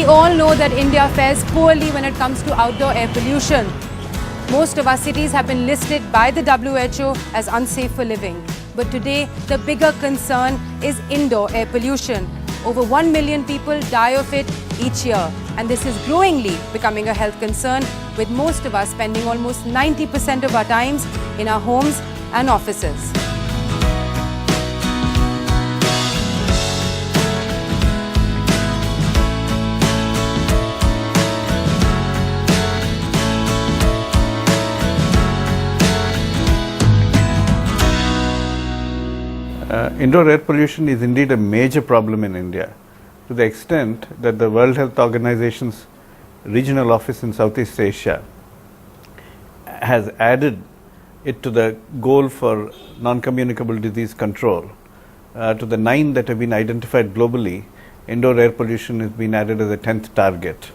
all know that India fares poorly when it comes to outdoor air pollution. Most of our cities have been listed by the WHO as unsafe for living. But today, the bigger concern is indoor air pollution. Over 1 million people die of it each year. And this is growingly becoming a health concern, with most of us spending almost 90% of our times in our homes and offices. Indoor air pollution is indeed a major problem in India, to the extent that the World Health Organization's regional office in Southeast Asia has added it to the goal for non-communicable disease control. To the 9 that have been identified globally, indoor air pollution has been added as a 10th target.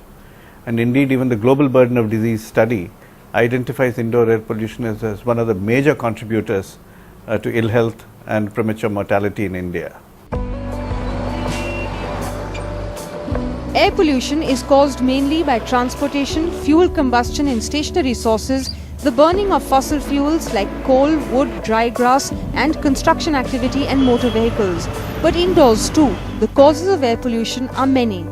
And indeed, even the Global Burden of Disease study identifies indoor air pollution as one of the major contributors to ill health and premature mortality in India. Air pollution is caused mainly by transportation, fuel combustion in stationary sources, the burning of fossil fuels like coal, wood, dry grass, and construction activity and motor vehicles. But indoors too, the causes of air pollution are many.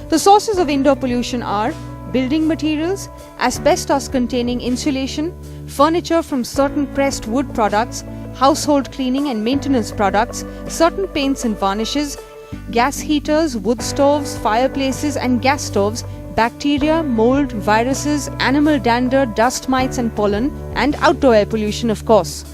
The sources of indoor pollution are building materials, asbestos-containing insulation, furniture from certain pressed wood products, household cleaning and maintenance products, certain paints and varnishes, gas heaters, wood stoves, fireplaces and gas stoves, bacteria, mold, viruses, animal dander, dust mites and pollen, and outdoor air pollution, of course.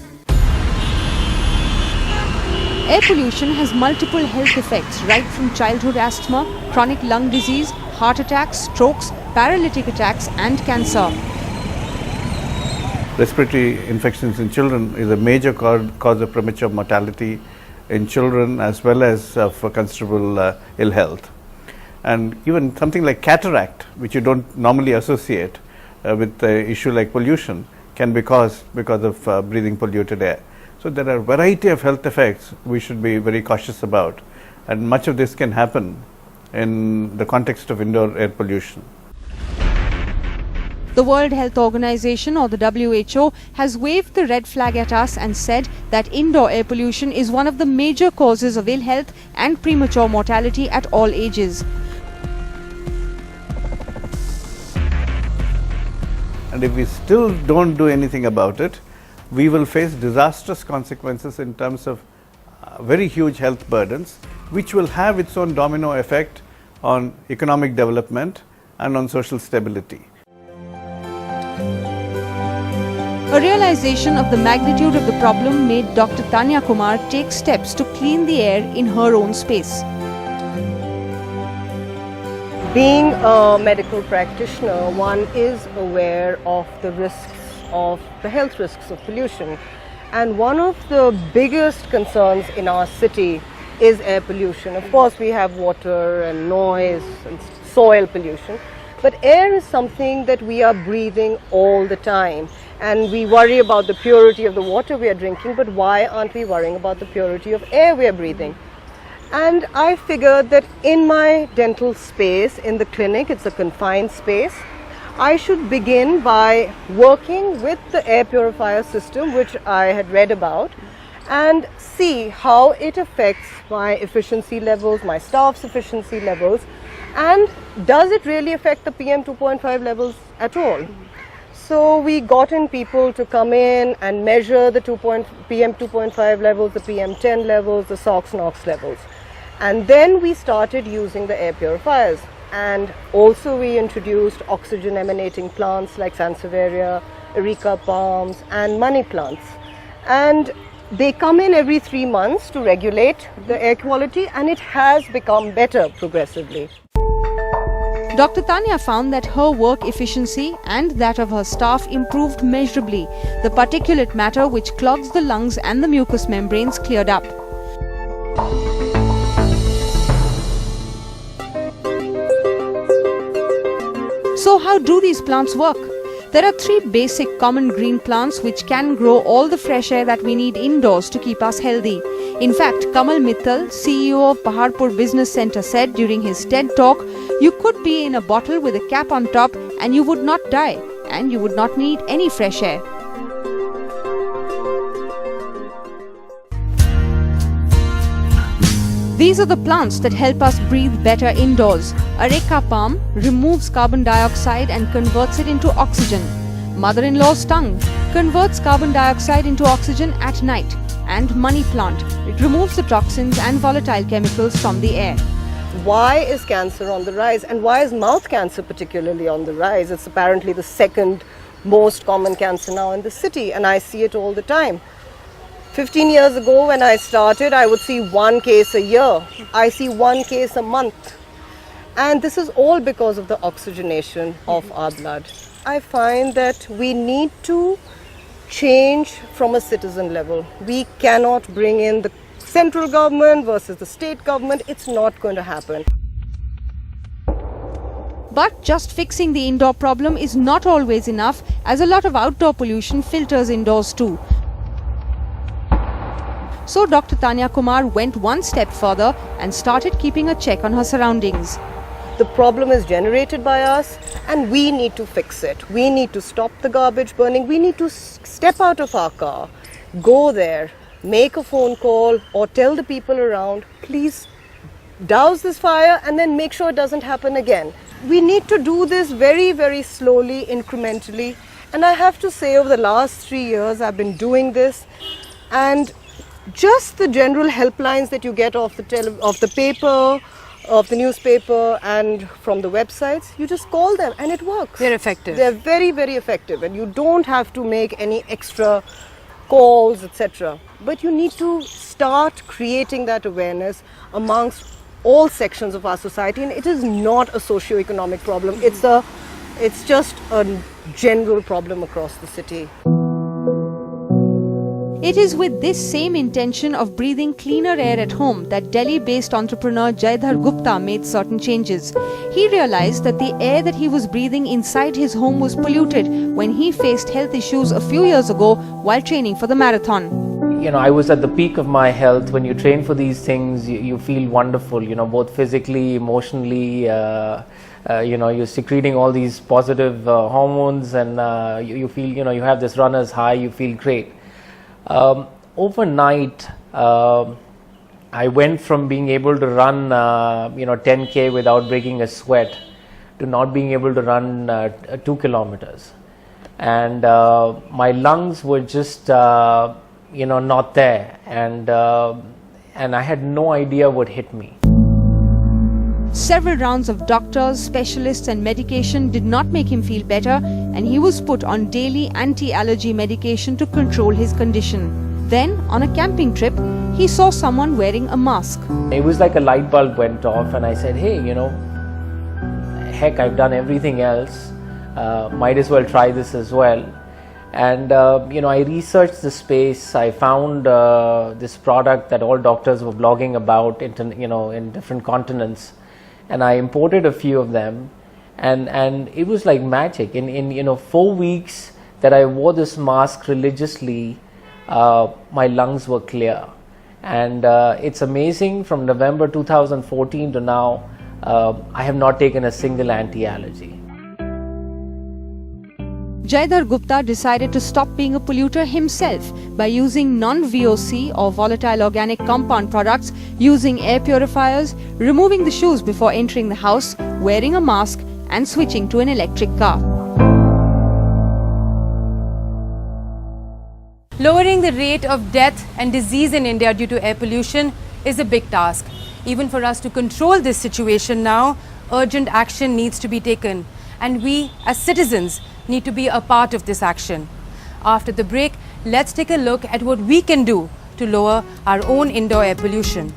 Air pollution has multiple health effects, right from childhood asthma, chronic lung disease, heart attacks, strokes, paralytic attacks and cancer. Respiratory infections in children is a major cause of premature mortality in children, as well as for considerable ill health. And even something like cataract, which you don't normally associate with the issue like pollution, can be caused because of breathing polluted air. So there are a variety of health effects we should be very cautious about, and much of this can happen in the context of indoor air pollution. The World Health Organization, or the WHO, has waved the red flag at us and said that indoor air pollution is one of the major causes of ill health and premature mortality at all ages. And if we still don't do anything about it, we will face disastrous consequences in terms of very huge health burdens, which will have its own domino effect on economic development and on social stability. A realization of the magnitude of the problem made Dr. Tanya Kumar take steps to clean the air in her own space. Being a medical practitioner, one is aware of the health risks of pollution. And one of the biggest concerns in our city is air pollution. Of course, we have water and noise and soil pollution, but air is something that we are breathing all the time. And we worry about the purity of the water we are drinking, but why aren't we worrying about the purity of air we are breathing? And I figured that in my dental space, in the clinic, it's a confined space, I should begin by working with the air purifier system, which I had read about, and see how it affects my efficiency levels, my staff's efficiency levels, and does it really affect the PM 2.5 levels at all? So we got in people to come in and measure the PM 2.5 levels, the PM 10 levels, the SOx, NOx levels. And then we started using the air purifiers. And also we introduced oxygen emanating plants like Sansevieria, Erica palms and money plants. And they come in every 3 months to regulate the air quality, and it has become better progressively. Dr. Tanya found that her work efficiency and that of her staff improved measurably. The particulate matter which clogs the lungs and the mucous membranes cleared up. So how do these plants work? There are 3 basic common green plants which can grow all the fresh air that we need indoors to keep us healthy. In fact, Kamal Mittal, CEO of Paharpur Business Centre, said during his TED talk, you could be in a bottle with a cap on top and you would not die, and you would not need any fresh air. These are the plants that help us breathe better indoors. Areca palm removes carbon dioxide and converts it into oxygen. Mother-in-law's tongue converts carbon dioxide into oxygen at night. And money plant, it removes the toxins and volatile chemicals from the air. Why is cancer on the rise, and why is mouth cancer particularly on the rise? It's apparently the second most common cancer now in the city, and I see it all the time. 15 years ago when I started, I would see 1 case a year. I see 1 case a month. And this is all because of the oxygenation of our blood. I find that we need to change from a citizen level. We cannot bring in the central government versus the state government. It's not going to happen. But just fixing the indoor problem is not always enough, as a lot of outdoor pollution filters indoors too. So Dr. Tanya Kumar went one step further and started keeping a check on her surroundings. The problem is generated by us and we need to fix it. We need to stop the garbage burning. We need to step out of our car, go there, make a phone call or tell the people around, please douse this fire and then make sure it doesn't happen again. We need to do this very, very slowly, incrementally. And I have to say, over the last 3 years, I've been doing this, and just the general helplines that you get off the paper, of the newspaper and from the websites, you just call them and it works. They're effective. They're very, very effective, and you don't have to make any extra calls, etc. But you need to start creating that awareness amongst all sections of our society, and it is not a socio-economic problem. It's just a general problem across the city. It is with this same intention of breathing cleaner air at home that Delhi-based entrepreneur Jaidhar Gupta made certain changes. He realized that the air that he was breathing inside his home was polluted when he faced health issues a few years ago while training for the marathon. You know, I was at the peak of my health. When you train for these things, you feel wonderful, you know, both physically, emotionally, you know, you're secreting all these positive hormones, and you feel, you know, you have this runner's high, you feel great. Overnight, I went from being able to run, you know, 10K without breaking a sweat to not being able to run 2 kilometers. And my lungs were just, you know, not there. And I had no idea what hit me. Several rounds of doctors, specialists and medication did not make him feel better, and he was put on daily anti-allergy medication to control his condition. Then, on a camping trip, he saw someone wearing a mask. It was like a light bulb went off, and I said, hey, you know, heck, I've done everything else. Might as well try this as well. And you know, I researched the space. I found this product that all doctors were blogging about, you know, in different continents. And I imported a few of them, and it was like magic. In you know, 4 weeks that I wore this mask religiously, my lungs were clear. And it's amazing, from November 2014 to now, I have not taken a single anti-allergy. Jaidhar Gupta decided to stop being a polluter himself by using non-VOC or volatile organic compound products, using air purifiers, removing the shoes before entering the house, wearing a mask and switching to an electric car. Lowering the rate of death and disease in India due to air pollution is a big task. Even for us to control this situation now, urgent action needs to be taken, and we as citizens need to be a part of this action. After the break, let's take a look at what we can do to lower our own indoor air pollution.